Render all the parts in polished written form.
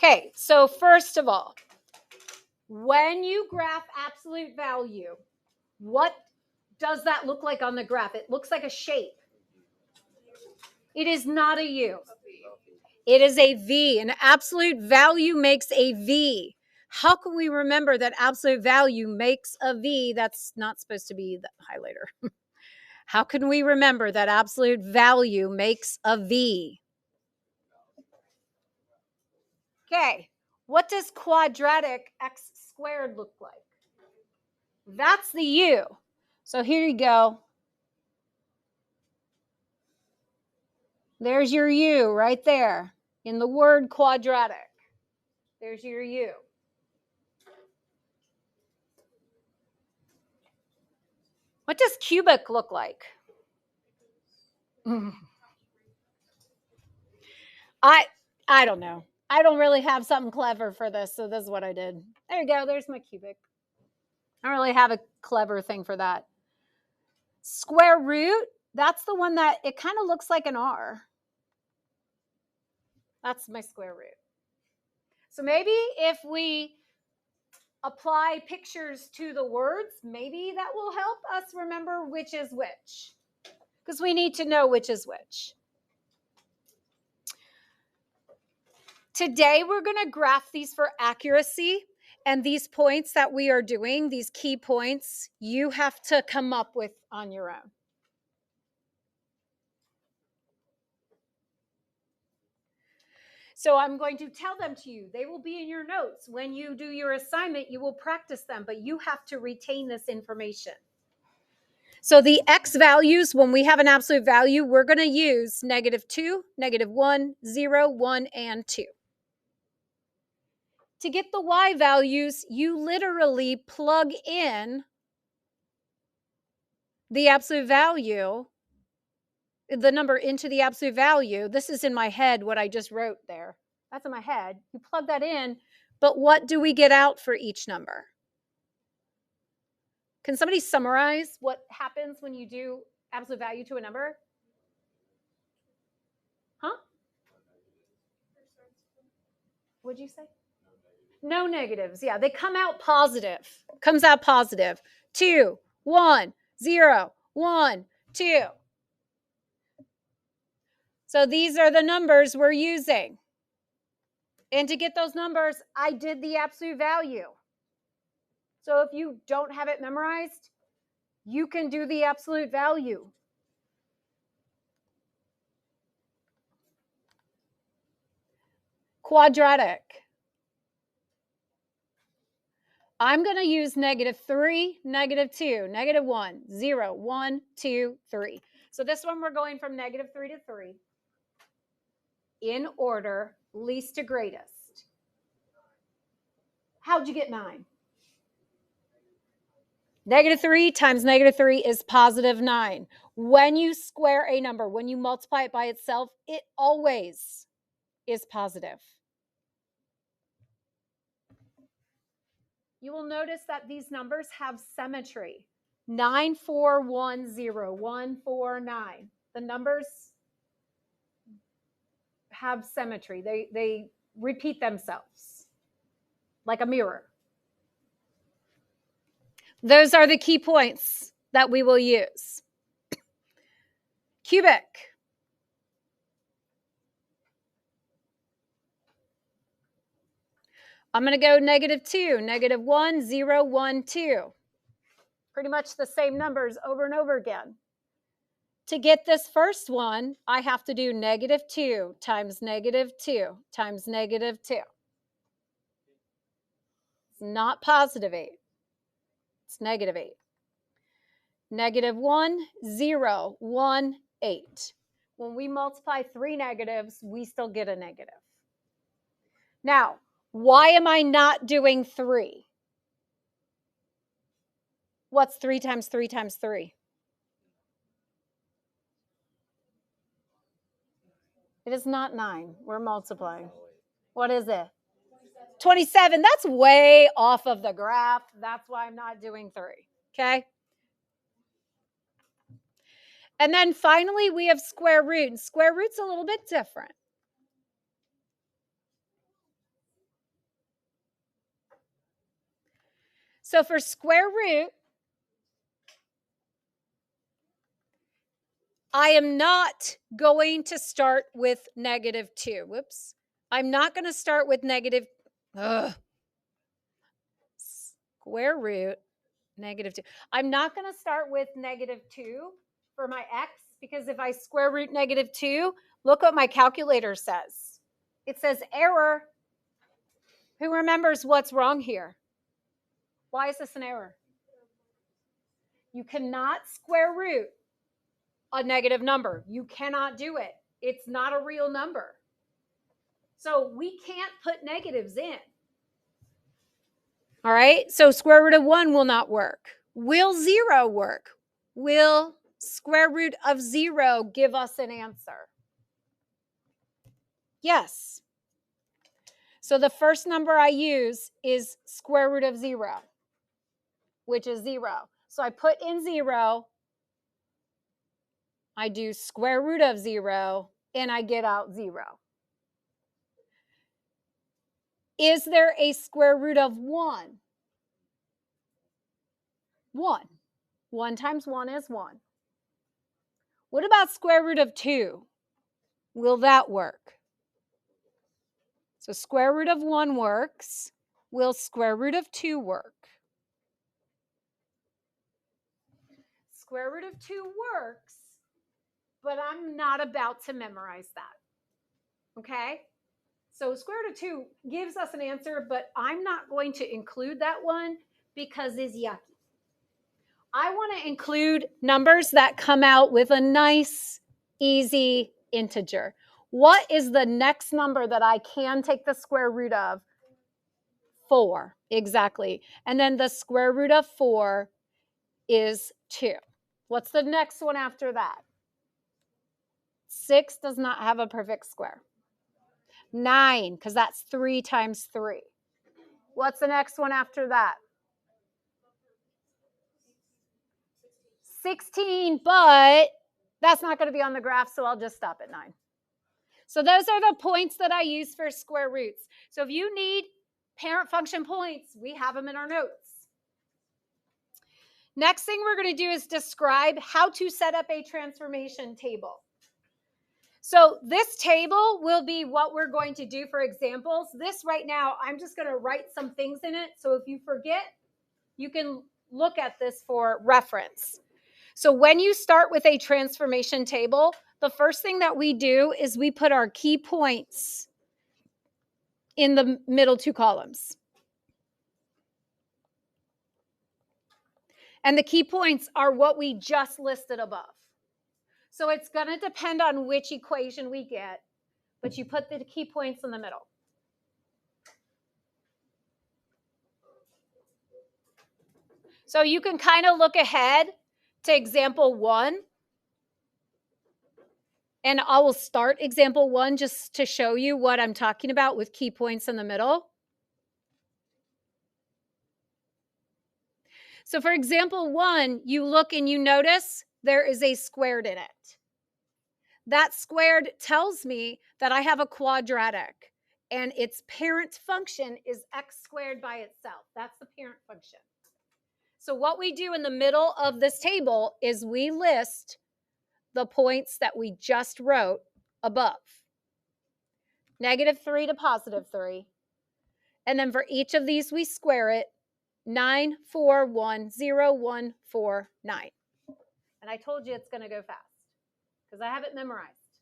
Okay, so first of all, when you graph absolute value, what does that look like on the graph? It looks like a shape. It is not a U. It is a V. An absolute value makes a V. How can we remember that absolute value makes a V? That's not supposed to be the highlighter. How can we remember that absolute value makes a V? Okay, what does quadratic x squared look like? That's the U. So here you go. There's your U right there in the word quadratic. There's your U. What does cubic look like? I don't know. I don't really have something clever for this, so this is what I did. There you go. There's my cubic. I don't really have a clever thing for that. Square root, that's the one that it kind of looks like an R. That's my square root. So maybe if we apply pictures to the words, maybe that will help us remember which is which, because we need to know which is which. Today, we're going to graph these for accuracy, and these points that we are doing, these key points, you have to come up with on your own. So I'm going to tell them to you. They will be in your notes. When you do your assignment, you will practice them, but you have to retain this information. So the x values, when we have an absolute value, we're going to use -2, -1, 0, 1, and 2. To get the y values, you literally plug in the absolute value, the number into the absolute value. This is in my head, what I just wrote there. That's in my head. You plug that in, but what do we get out for each number? Can somebody summarize what happens when you do absolute value to a number? Huh? What'd you say? No negatives. Yeah, they come out positive. Comes out positive. 2, 1, 0, 1, 2. So these are the numbers we're using. And to get those numbers, I did the absolute value. So if you don't have it memorized, you can do the absolute value. Quadratic. I'm going to use -3, -2, -1, 0, 1, 2, 3. So this one, we're going from -3 to 3 in order, least to greatest. How'd you get 9? -3 times -3 is +9. When you square a number, when you multiply it by itself, it always is positive. You will notice that these numbers have symmetry. 9, 4, 1, 0, 1, 4, 9. The numbers have symmetry. They repeat themselves like a mirror. Those are the key points that we will use. Cubic. I'm going to go -2, -1, 0, 1, 2. Pretty much the same numbers over and over again. To get this first one, I have to do -2 times -2 times -2. It's not +8. It's -8. -1, 0, 1, 8. When we multiply 3 negatives, we still get a negative. Now, why am I not doing 3? What's 3 times 3 times 3? It is not 9. We're multiplying. What is it? 27. That's way off of the graph. That's why I'm not doing 3. Okay? And then finally, we have square root. Square root's a little bit different. So for square root, I am not going to start with -2. Whoops. I'm not going to start with negative. Square root -2. I'm not going to start with -2 for my x, because if I square root -2, look what my calculator says. It says error. Who remembers what's wrong here? Why is this an error? You cannot square root a negative number. You cannot do it. It's not a real number. So we can't put negatives in. All right, so square root of 1 will not work. Will 0 work? Will square root of 0 give us an answer? Yes. So the first number I use is square root of 0, which is 0. So I put in 0, I do square root of 0, and I get out 0. Is there a square root of 1? 1. 1 times 1 is 1. What about square root of 2? Will that work? So square root of 1 works. Will square root of 2 work? Square root of 2 works, but I'm not about to memorize that. Okay? So square root of 2 gives us an answer, but I'm not going to include that one because it's yucky. I want to include numbers that come out with a nice, easy integer. What is the next number that I can take the square root of? 4, exactly. And then the square root of 4 is 2. What's the next one after that? 6 does not have a perfect square. 9, because that's 3 times 3. What's the next one after that? 16, but that's not going to be on the graph, so I'll just stop at 9. So those are the points that I use for square roots. So if you need parent function points, we have them in our notes. Next thing we're going to do is describe how to set up a transformation table. So this table will be what we're going to do for examples. This right now, I'm just going to write some things in it. So if you forget, you can look at this for reference. So when you start with a transformation table, the first thing that we do is we put our key points in the middle 2 columns. And the key points are what we just listed above. So it's going to depend on which equation we get, but you put the key points in the middle. So you can kind of look ahead to example 1. And I will start example 1 just to show you what I'm talking about with key points in the middle. So for example 1, you look and you notice there is a squared in it. That squared tells me that I have a quadratic, and its parent function is x squared by itself. That's the parent function. So what we do in the middle of this table is we list the points that we just wrote above. -3 to +3. And then for each of these, we square it. 9, 4, 1, 0, 1, 4, 9. And I told you it's going to go fast because I have it memorized.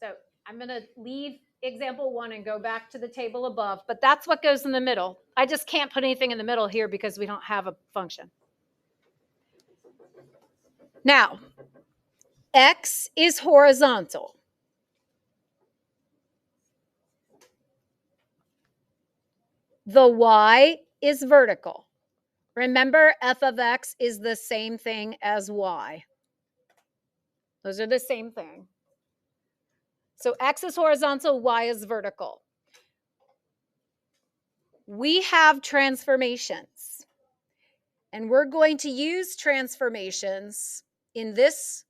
So I'm going to leave example 1 and go back to the table above, but that's what goes in the middle. I just can't put anything in the middle here because we don't have a function. Now, x is horizontal. The y is vertical. Remember, f of x is the same thing as y. Those are the same thing. So x is horizontal, y is vertical. We have transformations, and we're going to use transformations in this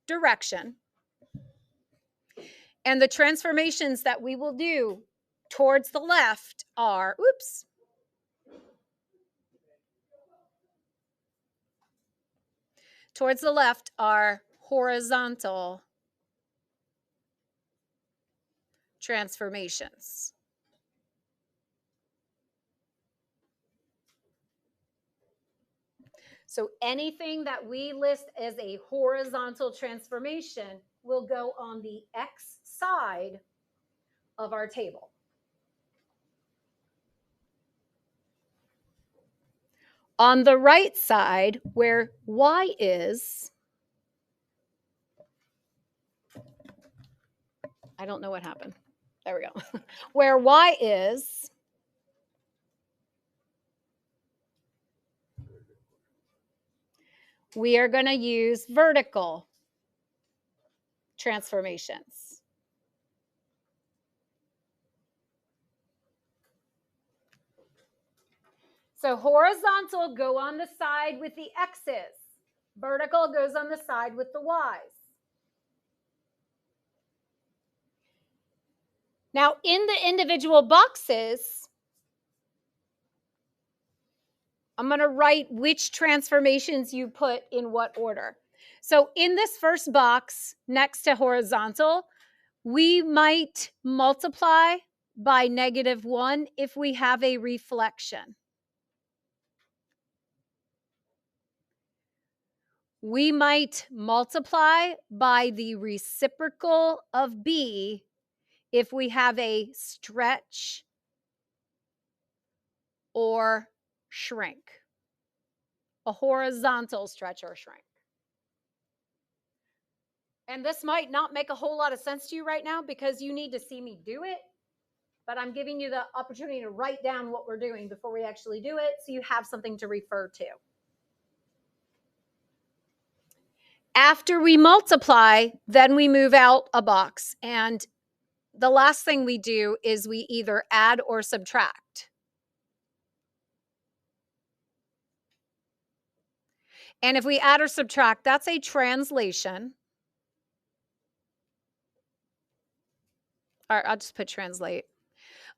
direction. And the transformations that we will do towards the left are, towards the left are horizontal transformations. So anything that we list as a horizontal transformation will go on the X side of our table. On the right side, where Y is, I don't know what happened. There we go. Where Y is, we are going to use vertical transformations. So horizontal go on the side with the X's. Vertical goes on the side with the Y's. Now, in the individual boxes, I'm going to write which transformations you put in what order. So in this first box next to horizontal, we might multiply by -1 if we have a reflection. We might multiply by the reciprocal of B if we have a stretch or shrink, a horizontal stretch or shrink. And this might not make a whole lot of sense to you right now because you need to see me do it, but I'm giving you the opportunity to write down what we're doing before we actually do it so you have something to refer to. After we multiply, then we move out a box. And the last thing we do is we either add or subtract. And if we add or subtract, that's a translation. Or I'll just put translate.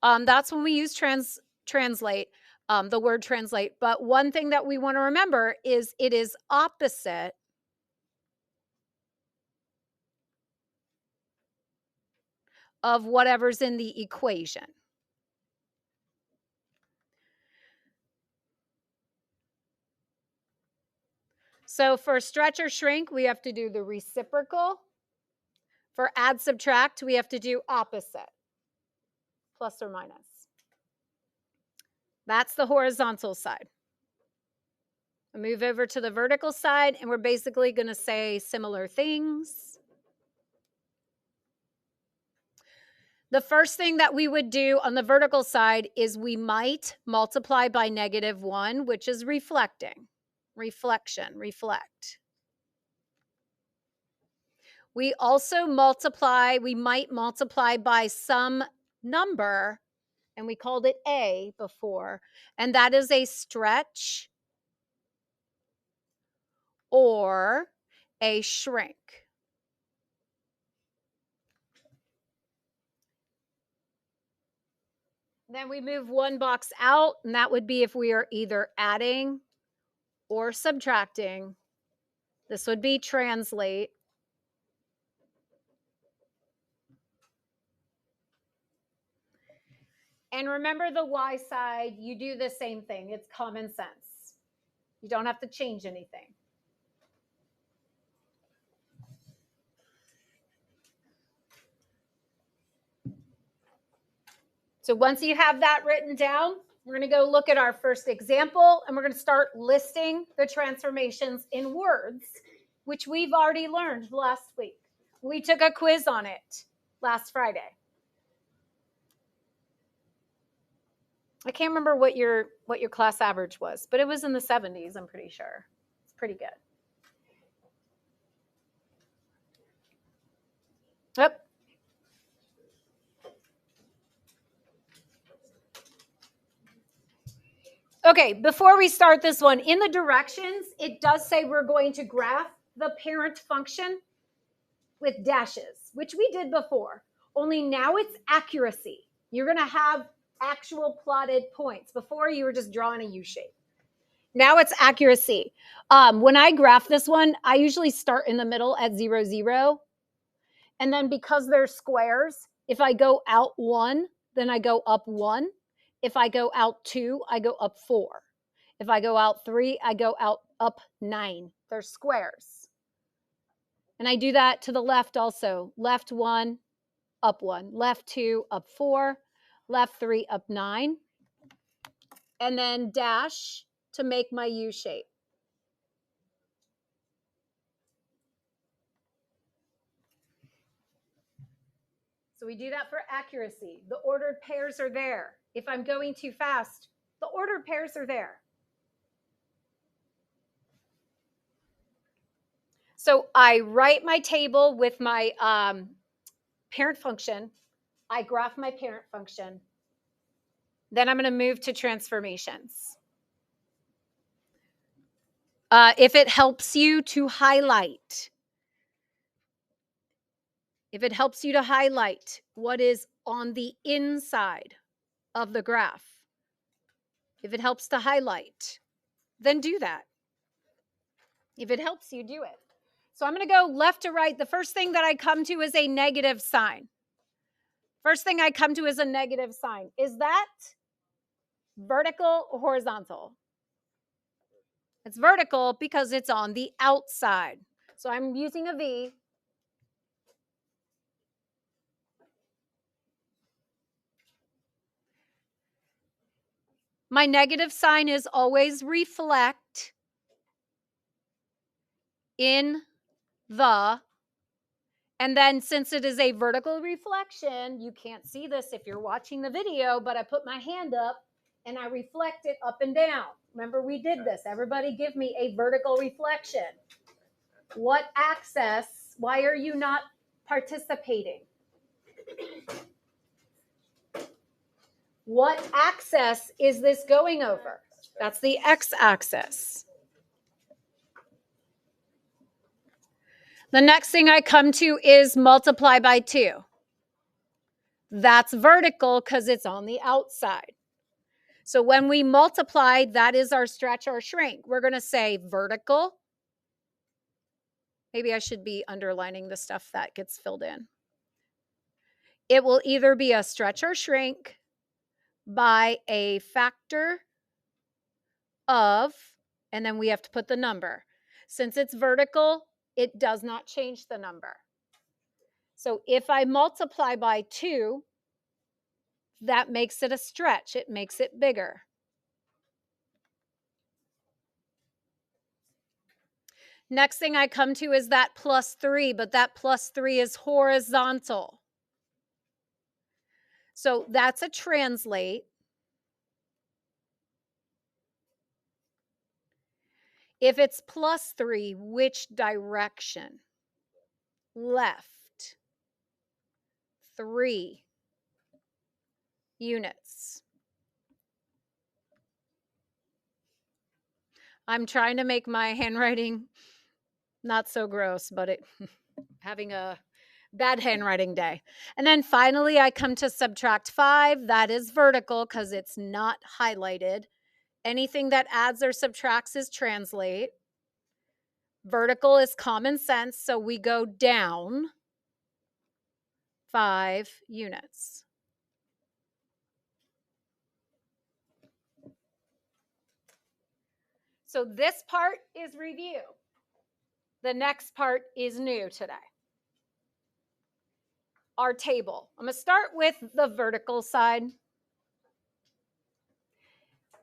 That's when we use translate, the word translate. But one thing that we want to remember is it is opposite of whatever's in the equation. So for stretch or shrink, we have to do the reciprocal. For add, subtract, we have to do opposite, plus or minus. That's the horizontal side. We'll move over to the vertical side, and we're basically going to say similar things. The first thing that we would do on the vertical side is we might multiply by -1, which is reflecting. Reflection, reflect. We also we might multiply by some number, and we called it A before, and that is a stretch or a shrink. Then we move one box out, and that would be if we are either adding or subtracting. This would be translate. And remember the Y side, you do the same thing. It's common sense. You don't have to change anything. So once you have that written down, we're going to go look at our first example, and we're going to start listing the transformations in words, which we've already learned last week. We took a quiz on it last Friday. I can't remember what your class average was, but it was in the 70s, I'm pretty sure. It's pretty good. Yep. Okay, before we start this one, in the directions, it does say we're going to graph the parent function with dashes, which we did before. only now it's accuracy. You're going to have actual plotted points. Before, you were just drawing a U shape. Now it's accuracy. When I graph this one, I usually start in the middle at 0, 0. And then because they're squares, if I go out 1, then I go up 1. If I go out 2, I go up 4. If I go out 3, I go out up 9. They're squares. And I do that to the left also. Left 1, up 1. Left 2, up 4. Left 3, up 9. And then dash to make my U shape. So we do that for accuracy. The ordered pairs are there. If I'm going too fast, the ordered pairs are there. So I write my table with my parent function. I graph my parent function. Then I'm going to move to transformations. If it helps you to highlight, what is on the inside of the graph, if it helps to highlight, then do that. If it helps you, do it. So I'm going to go left to right. The first thing that I come to is a negative sign. First thing I come to is a negative sign. Is that vertical or horizontal? It's vertical because it's on the outside. So I'm using a V. My negative sign is always reflect in the, and then since it is a vertical reflection, you can't see this if you're watching the video, but I put my hand up and I reflect it up and down. Remember, we did this. Everybody give me a vertical reflection. What axis? Why are you not participating? What axis is this going over? That's the x-axis. The next thing I come to is multiply by 2. That's vertical because it's on the outside. So when we multiply, that is our stretch or shrink. We're going to say vertical. Maybe I should be underlining the stuff that gets filled in. It will either be a stretch or shrink by a factor of, and then we have to put the number. Since it's vertical, it does not change the number. So if I multiply by 2, that makes it a stretch. It makes it bigger. Next thing I come to is that plus 3, but that plus 3 is horizontal. So that's a translate. If it's plus 3, which direction? Left. 3 units. I'm trying to make my handwriting not so gross, but it having a bad handwriting day. And then finally, I come to subtract 5. That is vertical because it's not highlighted. Anything that adds or subtracts is translate. Vertical is common sense, so we go down 5 units. So this part is review. The next part is new today. Our table. I'm going to start with the vertical side.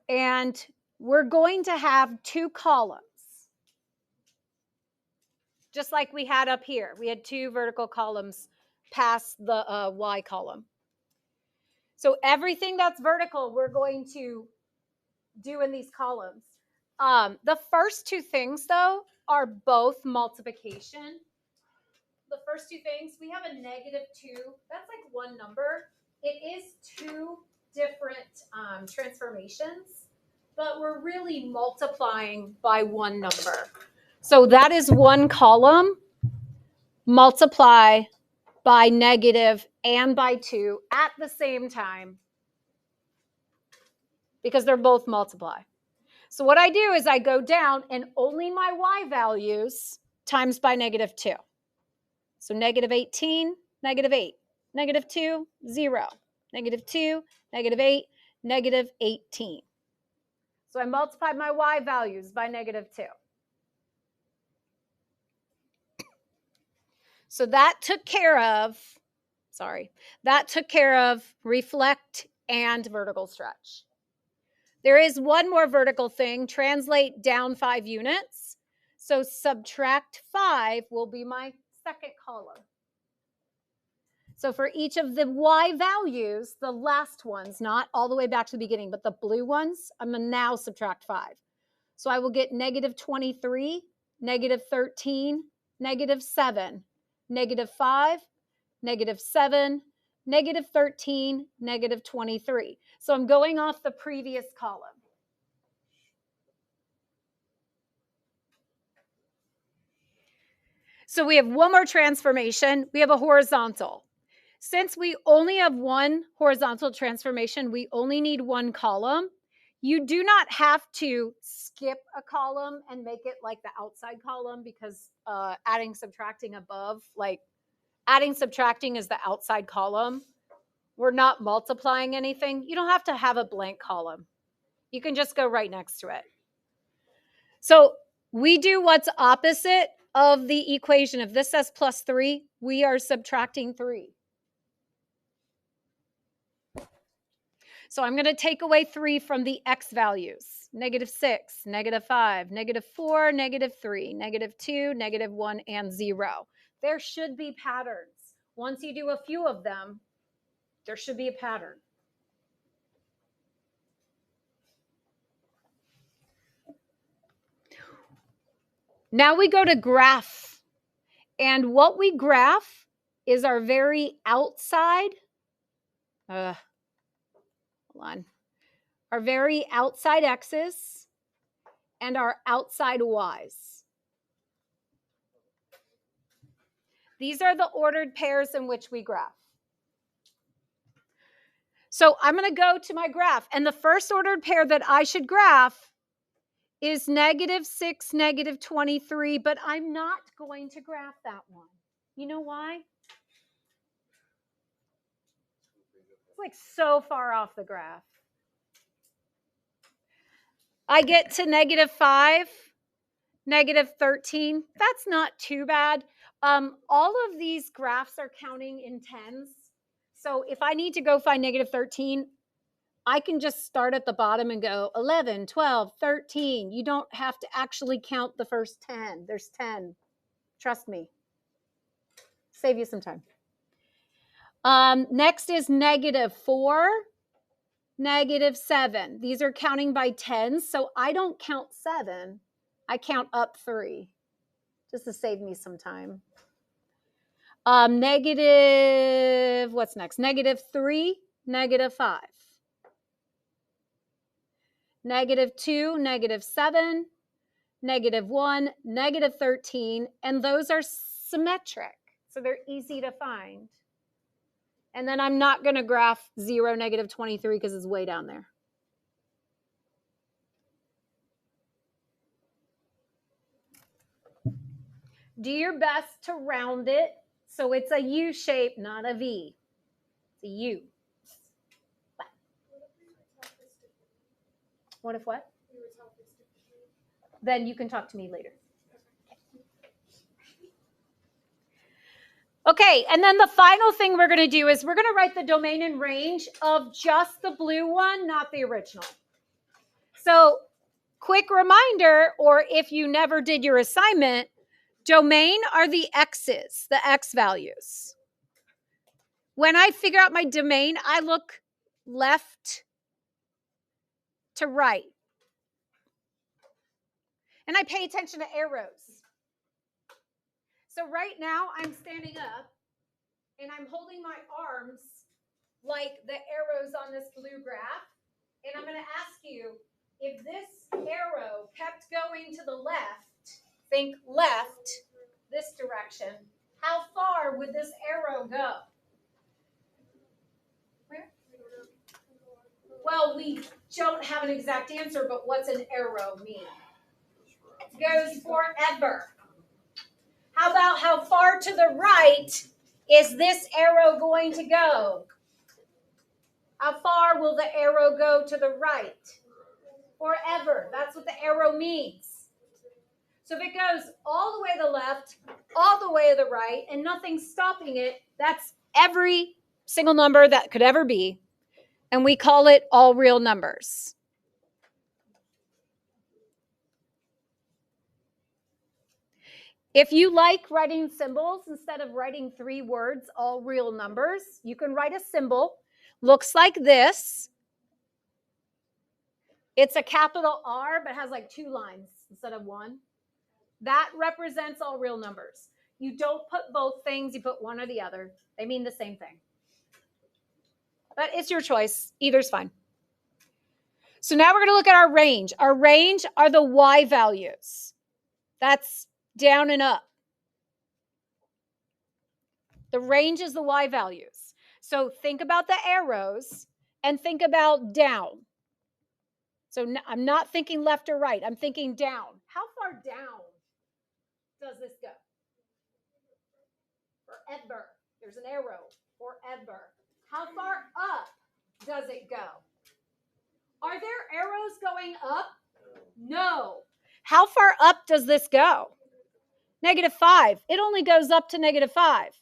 And we're going to have 2 columns. Just like we had up here. We had 2 vertical columns past the Y column. So everything that's vertical, we're going to do in these columns. The first 2 things, though, are both multiplication. The first 2 things, we have a -2. That's like one number. It is 2 different transformations, but we're really multiplying by one number. So that is one column, multiply by negative and by 2 at the same time because they're both multiply. So what I do is I go down and only my y values times by negative 2. So negative 18, negative 8, negative 2, 0, negative 2, negative 8, negative 18. So I multiplied my y values by negative 2. So that took care of reflect and vertical stretch. There is one more vertical thing, translate down 5 units. So subtract 5 will be my second column. So for each of the y values, the last ones, not all the way back to the beginning, but the blue ones, I'm going to now subtract 5. So I will get negative 23, negative 13, negative 7, negative 5, negative 7, negative 13, negative 23. So I'm going off the previous column. So we have one more transformation. We have a horizontal. Since we only have one horizontal transformation, we only need one column. You do not have to skip a column and make it like the outside column because adding, subtracting above, like adding, subtracting is the outside column. We're not multiplying anything. You don't have to have a blank column. You can just go right next to it. So we do what's opposite of the equation. If this says plus 3, we are subtracting 3. So I'm going to take away 3 from the x values. Negative 6, negative 5, negative 4, negative 3, negative 2, negative 1, and 0. There should be patterns. Once you do a few of them, there should be a pattern. Now we go to graph. And what we graph is our very outside, hold on, our very outside x's and our outside y's. These are the ordered pairs in which we graph. So I'm going to go to my graph, and the first ordered pair that I should graph is negative 6, negative 23, but I'm not going to graph that one. You know why? It's like so far off the graph. I get to negative 5, negative 13. That's not too bad. All of these graphs are counting in tens. So if I need to go find negative 13, I can just start at the bottom and go 11, 12, 13. You don't have to actually count the first 10. There's 10. Trust me. Save you some time. Next is negative 4, negative 7. These are counting by tens, so I don't count 7. I count up 3, just to save me some time. Negative, what's next? Negative 3, negative 5. Negative 2, negative 7, negative 1, negative 13, and those are symmetric, so they're easy to find. And then I'm not going to graph 0, negative 23 because it's way down there. Do your best to round it so it's a U shape, not a V. It's a U. What if what? Then you can talk to me later. Okay, and then the final thing we're going to do is we're going to write the domain and range of just the blue one, not the original. So, quick reminder, or if you never did your assignment, domain are the x's, the x values. When I figure out my domain, I look left to right. And I pay attention to arrows. So right now I'm standing up and I'm holding my arms like the arrows on this blue graph. And I'm going to ask you, if this arrow kept going to the left, think left, this direction, How far would this arrow go? Where? Well, we don't have an exact answer, but what's an arrow mean? It goes forever. How about how far to the right is this arrow going to go? How far will the arrow go to the right? Forever. That's what the arrow means. So if it goes all the way to the left, all the way to the right, and nothing's stopping it, that's every single number that could ever be. And we call it all real numbers. If you like writing symbols instead of writing 3 words, all real numbers, you can write a symbol. Looks like this. It's a capital R, but has like 2 lines instead of 1. That represents all real numbers. You don't put both things, you put one or the other. They mean the same thing. But it's your choice. Either's fine. So now we're going to look at our range. Our range are the Y values. That's down and up. The range is the Y values. So think about the arrows and think about down. So I'm not thinking left or right. I'm thinking down. How far down does this go? Forever. There's an arrow. Forever. How far up does it go? Are there arrows going up? No. How far up does this go? -5. It only goes up to -5.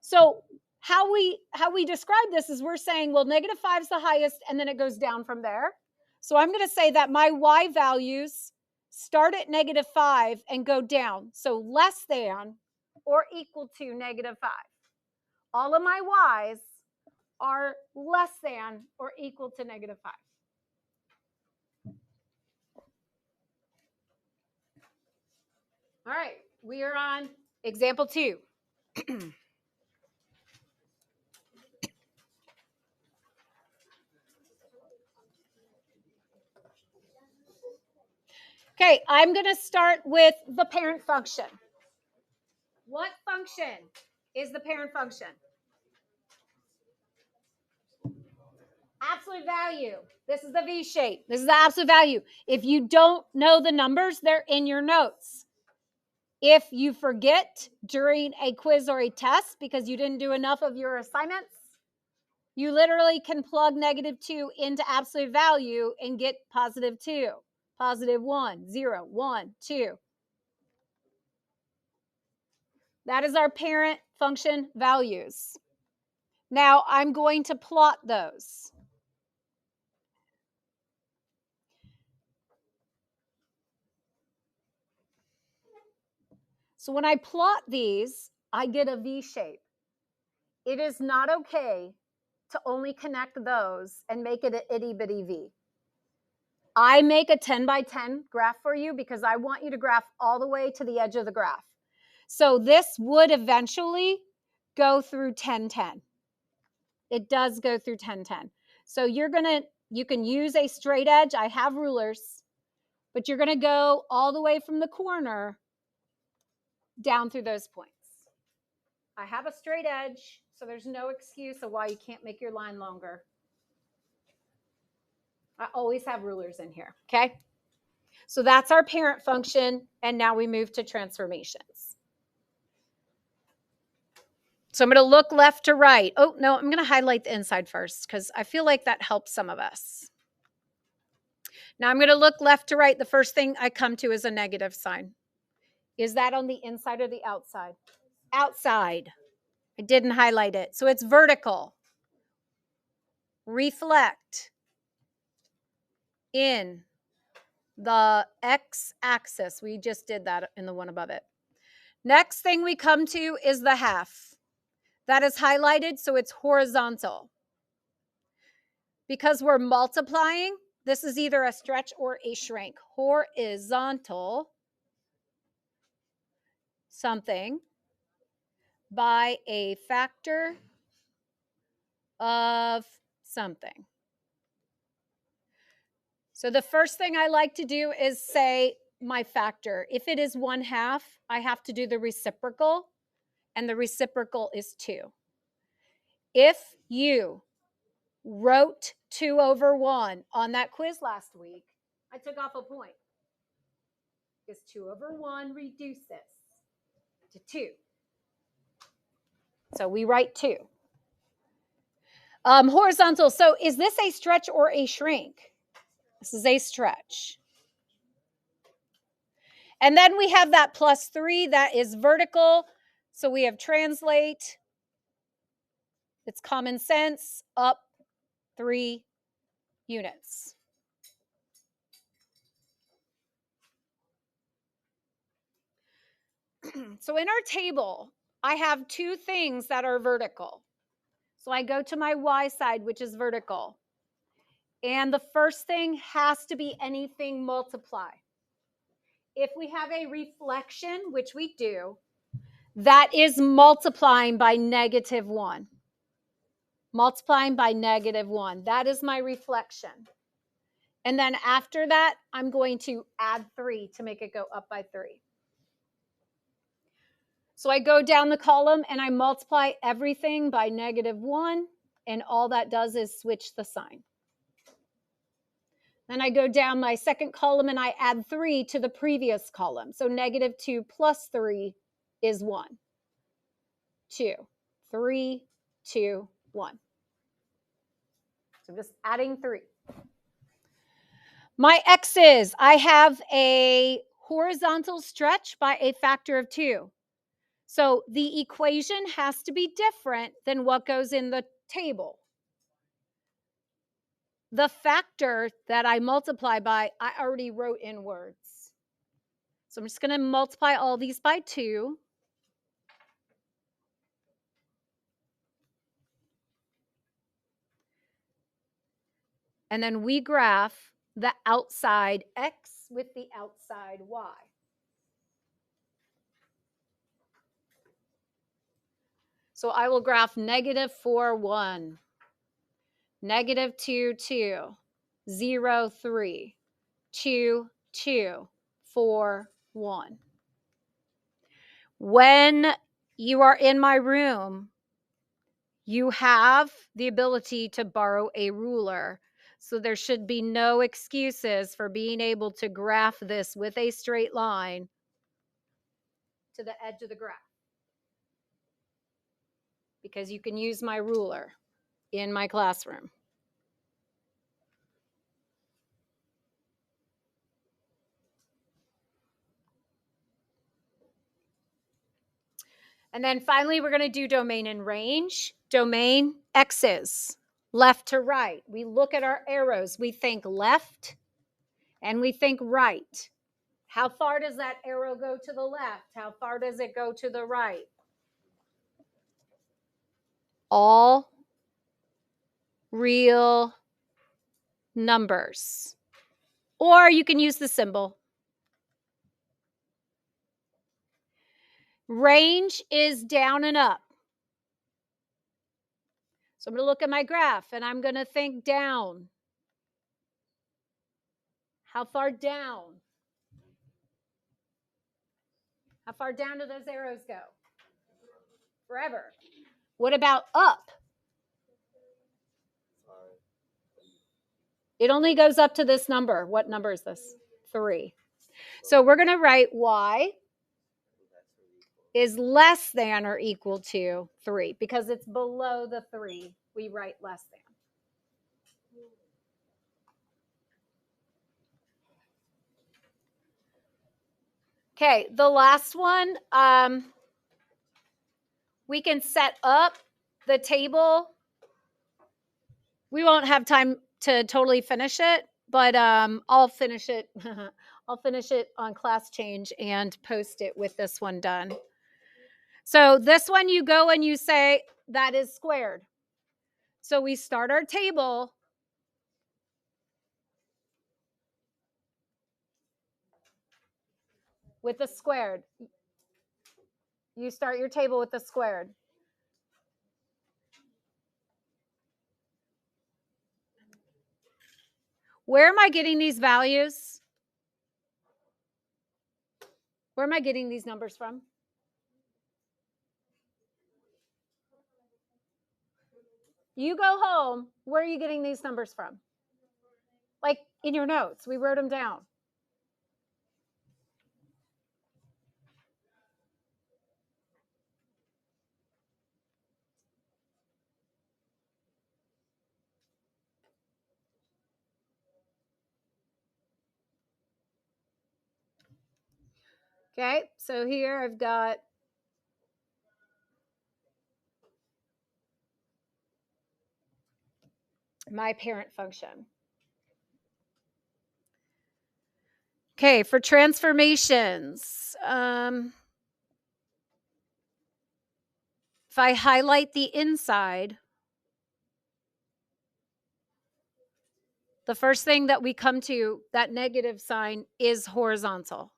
So how we describe this is we're saying, well, -5 is the highest, and then it goes down from there. So I'm going to say that my Y values start at -5 and go down. So less than or equal to -5. All of my Y's are less than or equal to -5. All right, we are on example 2. Okay, I'm going to start with the parent function. What function is the parent function? Absolute value. This is the V shape. This is the absolute value. If you don't know the numbers, they're in your notes. If you forget during a quiz or a test because you didn't do enough of your assignments, you literally can plug -2 into absolute value and get +2, +1, 0, 1, 2. That is our parent function values. Now I'm going to plot those. So when I plot these, I get a V shape. It is not okay to only connect those and make it an itty bitty V. I make a 10 by 10 graph for you because I want you to graph all the way to the edge of the graph. So this would eventually go through 10, 10. It does go through 10, 10. So you can use a straight edge. I have rulers, but you're going to go all the way from the corner down through those points. I have a straight edge, so there's no excuse of why you can't make your line longer. I always have rulers in here, okay? So that's our parent function, and now we move to transformations. So I'm going to look left to right. Oh, no, I'm going to highlight the inside first because I feel like that helps some of us. Now I'm going to look left to right. The first thing I come to is a negative sign. Is that on the inside or the outside? Outside. I didn't highlight it. So it's vertical. Reflect in the x-axis. We just did that in the one above it. Next thing we come to is the half. That is highlighted, so it's horizontal. Because we're multiplying, this is either a stretch or a shrink. Horizontal something by a factor of something. So the first thing I like to do is say my factor. If it is 1/2, I have to do the reciprocal. and the reciprocal is 2. If you wrote 2/1 on that quiz last week, I took off a point. Because 2/1 reduces to 2. So we write 2. Horizontal. So is this a stretch or a shrink? This is a stretch. And then we have that +3 that is vertical. So we have translate. It's common sense, up 3 units. So in our table, I have 2 things that are vertical. So I go to my Y side, which is vertical. And the first thing has to be anything multiply. If we have a reflection, which we do, that is multiplying by -1. Multiplying by -1. That is my reflection. And then after that, I'm going to add 3 to make it go up by 3. So I go down the column and I multiply everything by -1, and all that does is switch the sign. Then I go down my second column and I add 3 to the previous column. So -2 plus 3 is 1. 2, 3, 2, 1. So just adding 3. My x's, I have a horizontal stretch by a factor of 2. So the equation has to be different than what goes in the table. The factor that I multiply by, I already wrote in words. So I'm just going to multiply all these by 2. And then we graph the outside x with the outside y. So I will graph -4, 1, -2, 2, 0, 3, 2, 2, 4, 1. When you are in my room, you have the ability to borrow a ruler. So there should be no excuses for being able to graph this with a straight line to the edge of the graph. Because you can use my ruler in my classroom. And then finally, we're going to do domain and range. Domain, x's, left to right. We look at our arrows. We think left and we think right. How far does that arrow go to the left? How far does it go to the right? All real numbers. Or you can use the symbol. Range is down and up. So I'm going to look at my graph and I'm going to think down. How far down? How far down do those arrows go? Forever. What about up? It only goes up to this number. What number is this? 3. So we're going to write y is less than or equal to 3 because it's below the 3. We write less than. Okay, the last one, we can set up the table. We won't have time to totally finish it, but I'll finish it. I'll finish it on class change and post it with this one done. So this one you go and you say that is squared. So we start our table with the squared. You start your table with the squared. Where am I getting these values? Where am I getting these numbers from? You go home, where are you getting these numbers from? Like in your notes, we wrote them down. Okay, so here I've got my parent function. Okay, for transformations, if I highlight the inside, the first thing that we come to, that negative sign, is horizontal.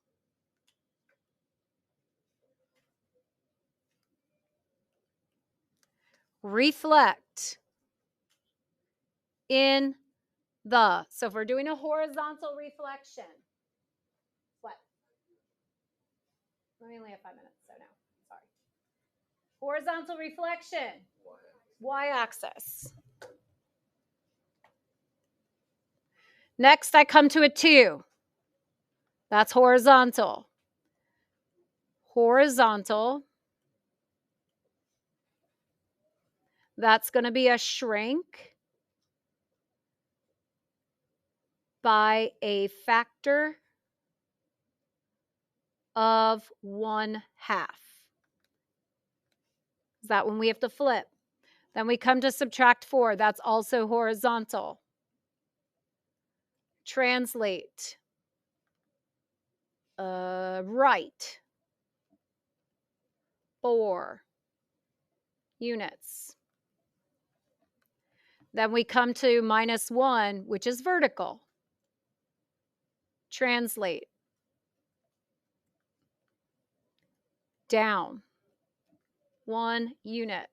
Reflect in the. So if we're doing a horizontal reflection, what? We only have 5 minutes, so no, sorry. Horizontal reflection, y-axis. Next, I come to a 2. That's horizontal. Horizontal. That's going to be a shrink by a factor of 1/2. Is that when we have to flip? Then we come to subtract 4. That's also horizontal. Translate. Right. 4 units. Then we come to -1, which is vertical. Translate. Down. 1 unit.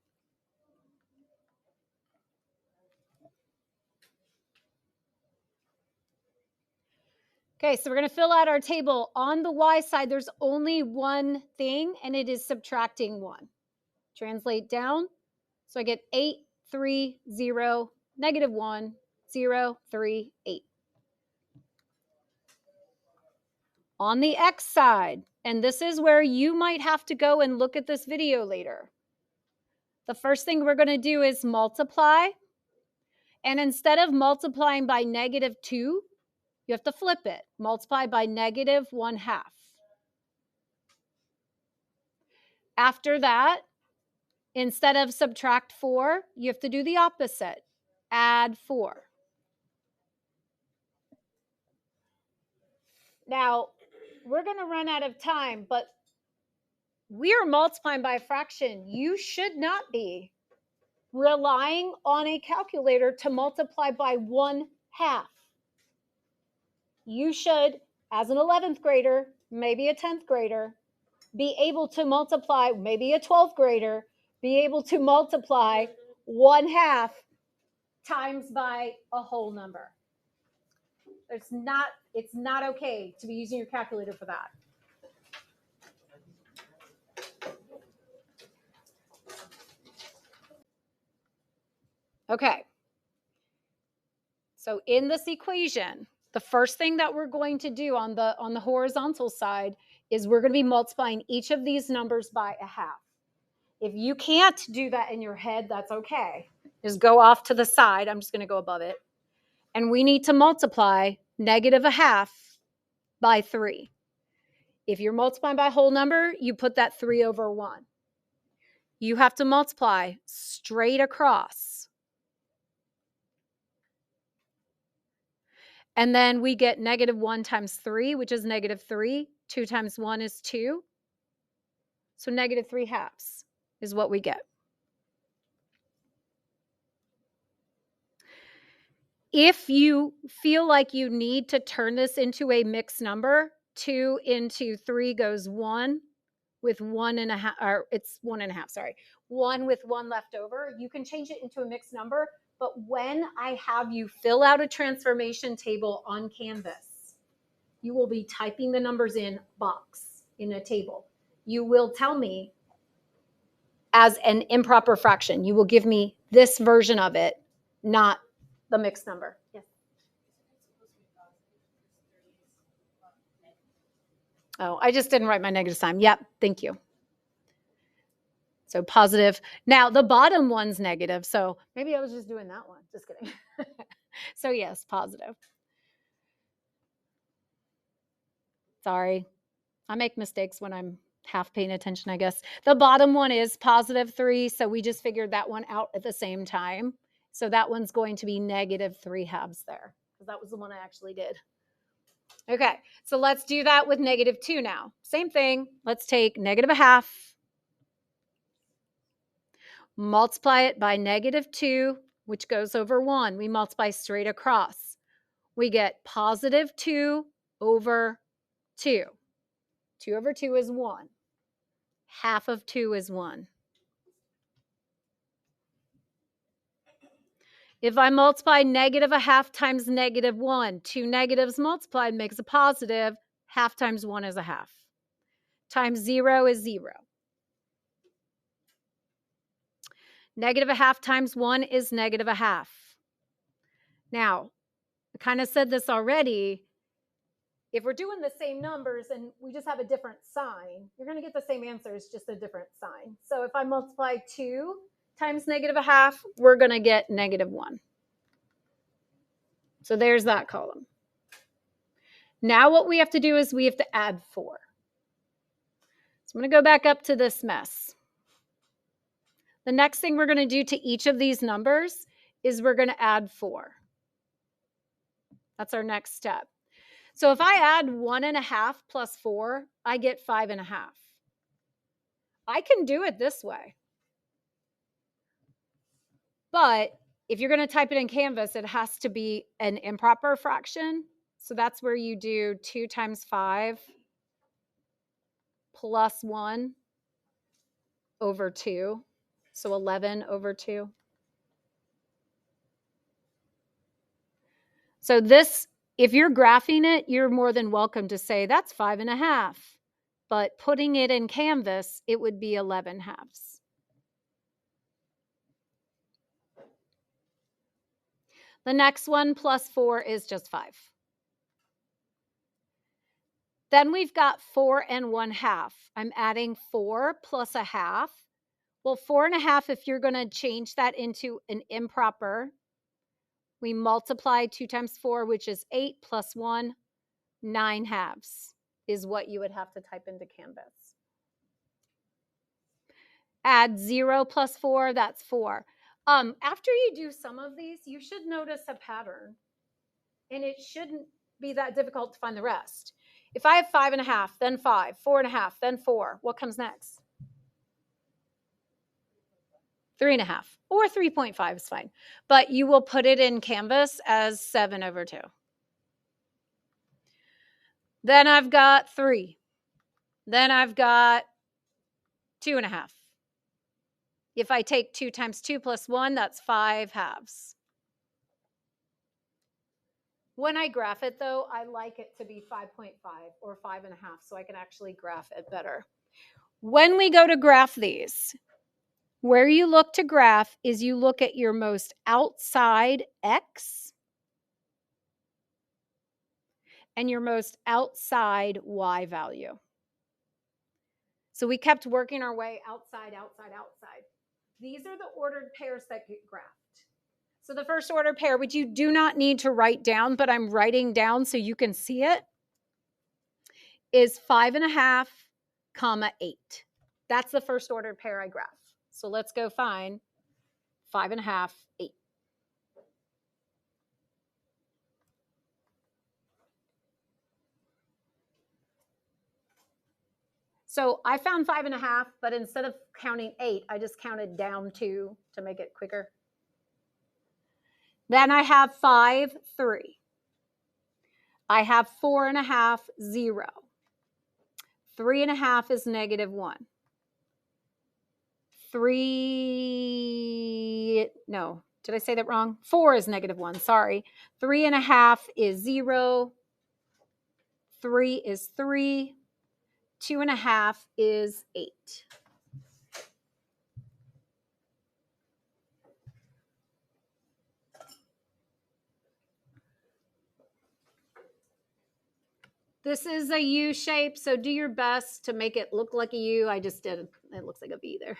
Okay, so we're going to fill out our table. On the y side, there's only one thing, and it is subtracting 1. Translate down. So I get 8, 3, 0, -1, 0, 3, 8. On the x side, and this is where you might have to go and look at this video later. The first thing we're going to do is multiply. And instead of multiplying by -2, you have to flip it. Multiply by -1/2. After that, instead of subtract 4, you have to do the opposite. Add 4. Now, we're going to run out of time, but we are multiplying by a fraction. You should not be relying on a calculator to multiply by 1/2. You should, as an 11th grader, maybe a 10th grader, be able to multiply, maybe a 12th grader, be able to multiply 1/2 times by a whole number. It's not okay to be using your calculator for that. Okay. So in this equation, the first thing that we're going to do on the horizontal side is we're going to be multiplying each of these numbers by 1/2. If you can't do that in your head, that's okay. Just go off to the side. I'm just going to go above it. And we need to multiply -1/2 by 3. If you're multiplying by a whole number, you put that 3 over 1. You have to multiply straight across. And then we get -1 times 3, which is -3. 2 times 1 is 2. So -3/2 is what we get. If you feel like you need to turn this into a mixed number, 2 into 3 goes 1 with 1/2, or it's 1/2, sorry. 1 with 1 left over. You can change it into a mixed number, but when I have you fill out a transformation table on Canvas, you will be typing the numbers in box in a table. You will tell me as an improper fraction. You will give me this version of it, not the mixed number. Yes. Oh, I just didn't write my negative sign. Yep, thank you. So positive. Now the bottom one's negative, so maybe I was just doing that one. Just kidding. So yes, positive. Sorry. I make mistakes when I'm half paying attention, I guess. The bottom one is positive 3, so we just figured that one out at the same time. So that one's going to be negative 3/2 there, because that was the one I actually did. Okay, so let's do that with negative 2 now. Same thing. Let's take negative 1/2, multiply it by negative 2, which goes over 1. We multiply straight across. We get positive 2 over 2. 2 over 2 is 1. Half of 2 is 1. If I multiply negative 1/2 times negative 1, 2 negatives multiplied makes a positive. 1/2 times 1 is 1/2. Times 0 is 0. Negative 1/2 times 1 is negative 1/2. Now, I kind of said this already. If we're doing the same numbers and we just have a different sign, you're going to get the same answers, just a different sign. So if I multiply 2 times negative 1/2, we're going to get negative 1. So there's that column. Now what we have to do is we have to add 4. So I'm going to go back up to this mess. The next thing we're going to do to each of these numbers is we're going to add 4. That's our next step. So if I add 1.5 plus 4, I get 5.5. I can do it this way. But if you're going to type it in Canvas, it has to be an improper fraction. So that's where you do 2 times 5 plus 1 over 2. So 11 over 2. So this, if you're graphing it, you're more than welcome to say that's 5.5. But putting it in Canvas, it would be 11/2. The next one plus 4 is just 5. Then we've got 4 and 1/2. I'm adding 4 plus 1/2. Well, 4.5, if you're going to change that into an improper, we multiply 2 times 4, which is 8, plus 1, 9/2 is what you would have to type into Canvas. Add 0 plus 4, that's 4. After you do some of these, you should notice a pattern, and it shouldn't be that difficult to find the rest. If I have 5.5, then 5, 4.5, then 4, what comes next? 3.5 or 3.5 is fine, but you will put it in Canvas as 7 over 2. Then I've got 3. Then I've got 2.5. If I take 2 times 2 plus 1, that's 5/2. When I graph it, though, I like it to be 5.5 or 5.5 so I can actually graph it better. When we go to graph these, where you look to graph is you look at your most outside X and your most outside Y value. So we kept working our way outside, outside, outside. These are the ordered pairs that get graphed. So the first ordered pair, which you do not need to write down, but I'm writing down so you can see it, is 5.5, 8. That's the first ordered pair I graph. So let's go find 5.5, 8. So I found 5.5, but instead of counting 8, I just counted down 2 to make it quicker. Then I have 5, 3. I have 4.5, 0. 3.5 is negative 1. 3, no, did I say that wrong? 4 is negative 1, sorry. 3.5 is 0. 3 is 3. 2.5 is 8. This is a U shape, so do your best to make it look like a U. I just did. It looks like a V there.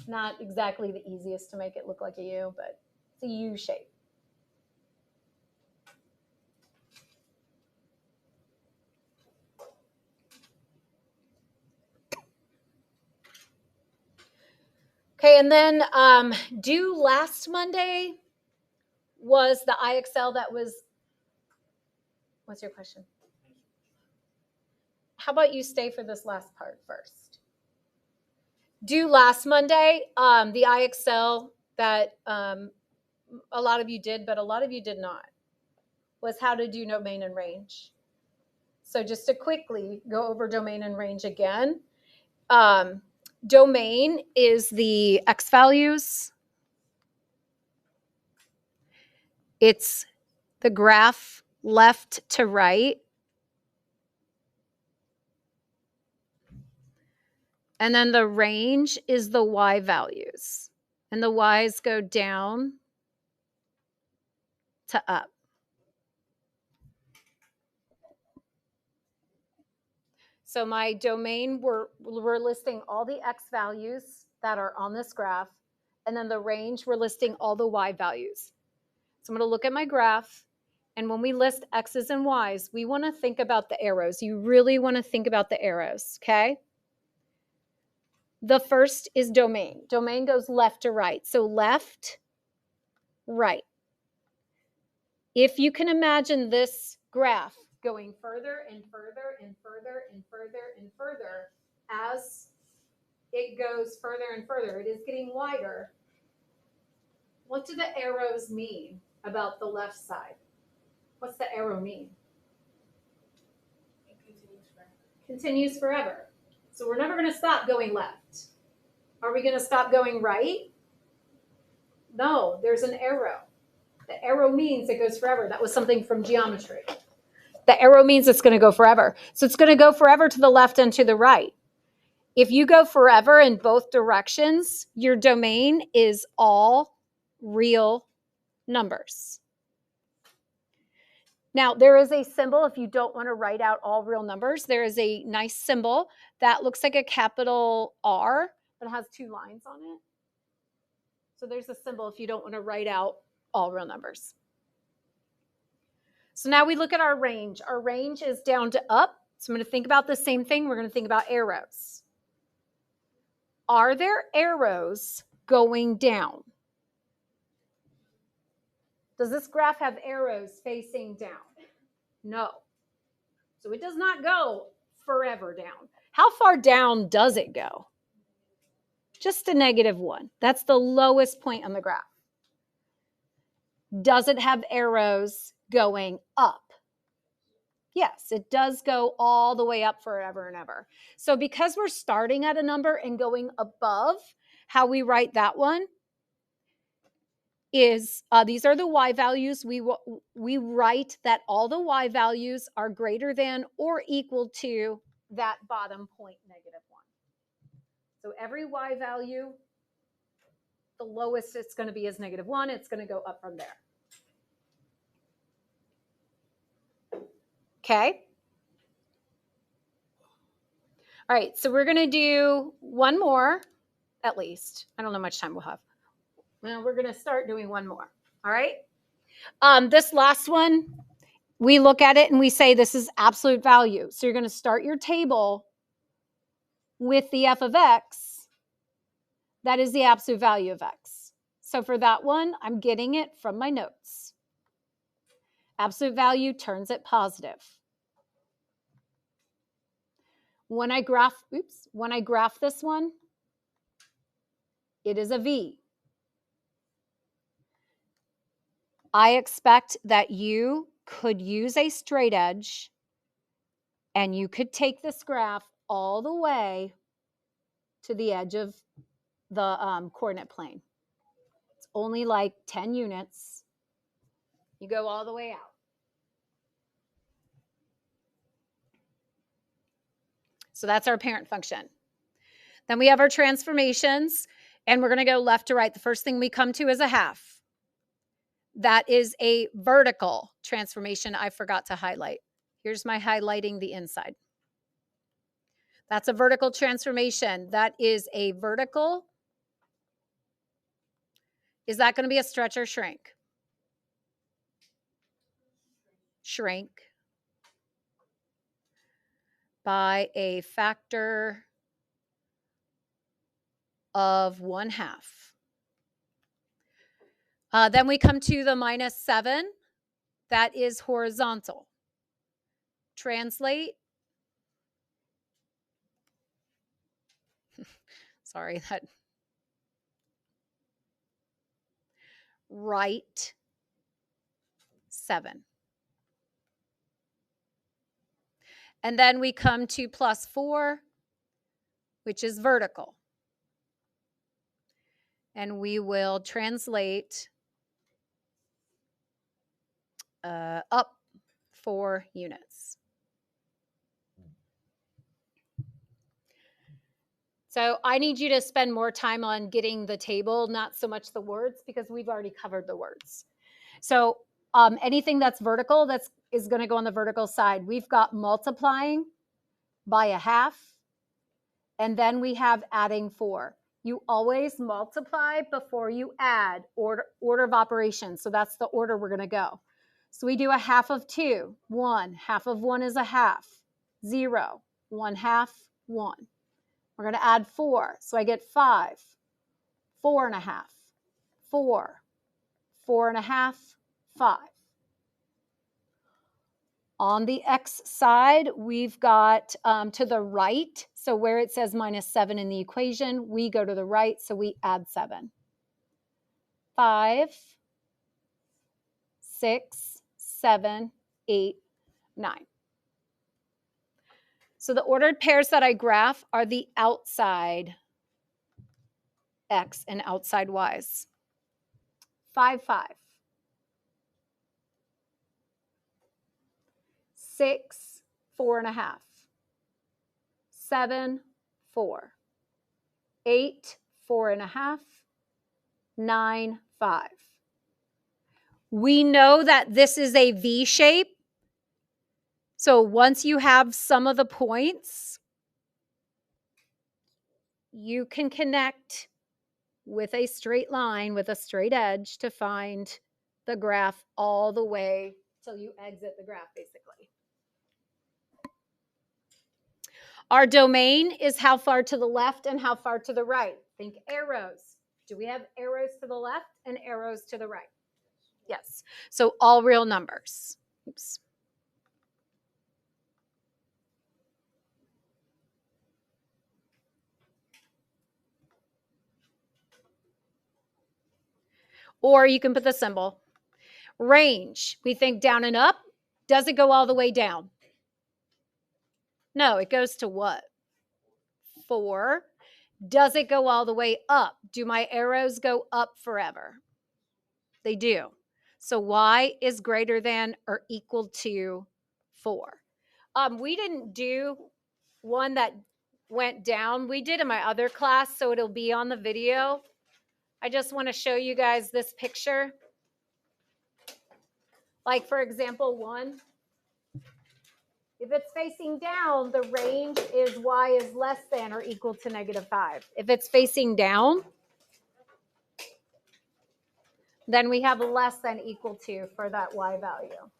Not exactly the easiest to make it look like a U, but it's a U shape. Okay, and then due last Monday was the IXL that was, what's your question? How about you stay for this last part first? Due last Monday, the IXL that a lot of you did, but a lot of you did not, was how to do domain and range. So just to quickly go over domain and range again. Domain is the X values. It's the graph left to right. And then the range is the Y values. And the Y's go down to up. So my domain, we're listing all the X values that are on this graph. And then the range, we're listing all the Y values. So I'm going to look at my graph. And when we list X's and Y's, we want to think about the arrows. You really want to think about the arrows, okay? The first is domain. Domain goes left to right. So left, right. If you can imagine this graph going further and further and further and further and further, as it goes further and further, it is getting wider. What do the arrows mean about the left side? What's the arrow mean? It continues forever. Continues forever. So we're never going to stop going left. Are we going to stop going right? No, there's an arrow. The arrow means it goes forever. That was something from geometry. The arrow means it's going to go forever. So it's going to go forever to the left and to the right. If you go forever in both directions, your domain is all real numbers. Now, there is a symbol, if you don't want to write out all real numbers, there is a nice symbol that looks like a capital R, but has two lines on it. So there's a symbol if you don't want to write out all real numbers. So now we look at our range. Our range is down to up. So I'm going to think about the same thing. We're going to think about arrows. Are there arrows going down? Does this graph have arrows facing down? No. So it does not go forever down. How far down does it go? Just a -1. That's the lowest point on the graph. Does it have arrows going up? Yes, it does go all the way up forever and ever. So because we're starting at a number and going above, how we write that one is, these are the Y values. We write that all the Y values are greater than or equal to that bottom point, -1. So every Y value, the lowest it's going to be is -1. It's going to go up from there. Okay. All right, so we're going to do one more, at least. I don't know how much time we'll have. Well, we're going to start doing one more. All right. This last one, we look at it and we say this is absolute value. So you're going to start your table with the f of x. That is the absolute value of x. So for that one, I'm getting it from my notes. Absolute value turns it positive. When I graph this one, it is a V. I expect that you could use a straight edge and you could take this graph all the way to the edge of the coordinate plane. It's only like 10 units. You go all the way out. So that's our parent function. Then we have our transformations, and we're going to go left to right. The first thing we come to is a half. that is a vertical transformation I forgot to highlight. Here's my highlighting the inside. That's a vertical transformation. That is a vertical. Is that going to be a stretch or shrink? Shrink by a factor of 1/2. Then we come to the -7. That is horizontal. Translate. Sorry, that right 7. And then we come to +4, which is vertical. And we will translate up 4 units. So I need you to spend more time on getting the table, not so much the words, because we've already covered the words. So anything that's vertical, is going to go on the vertical side. We've got multiplying by 1/2, and then we have adding 4. You always multiply before you add, order of operations. So that's the order we're going to go. So we do 1/2 of 2, 1. 1/2 of 1 is 1/2, 0. 1/2, 1. We're going to add 4. So I get 5, 4.5, 4, 4.5, 5. On the X side, we've got to the right. So where it says -7 in the equation, we go to the right. So we add 7. 5, 6, 7, 8, 9. So the ordered pairs that I graph are the outside X and outside Y's. 5, 5. 6, 4.5. 7, 4. 8, 4.5. 9, 5. We know that this is a V shape. So once you have some of the points, you can connect with a straight line, with a straight edge, to find the graph all the way till you exit the graph, basically. Our domain is how far to the left and how far to the right. Think arrows. Do we have arrows to the left and arrows to the right? Yes. So all real numbers. Oops. Or you can put the symbol. Range, we think down and up. Does it go all the way down? No, it goes to what? 4. Does it go all the way up? Do my arrows go up forever? They do. So Y is greater than or equal to 4. We didn't do one that went down. We did in my other class, so it'll be on the video. I just want to show you guys this picture. Like, for example, 1. If it's facing down, the range is Y is less than or equal to -5. If it's facing down, then we have a less than equal to for that Y value.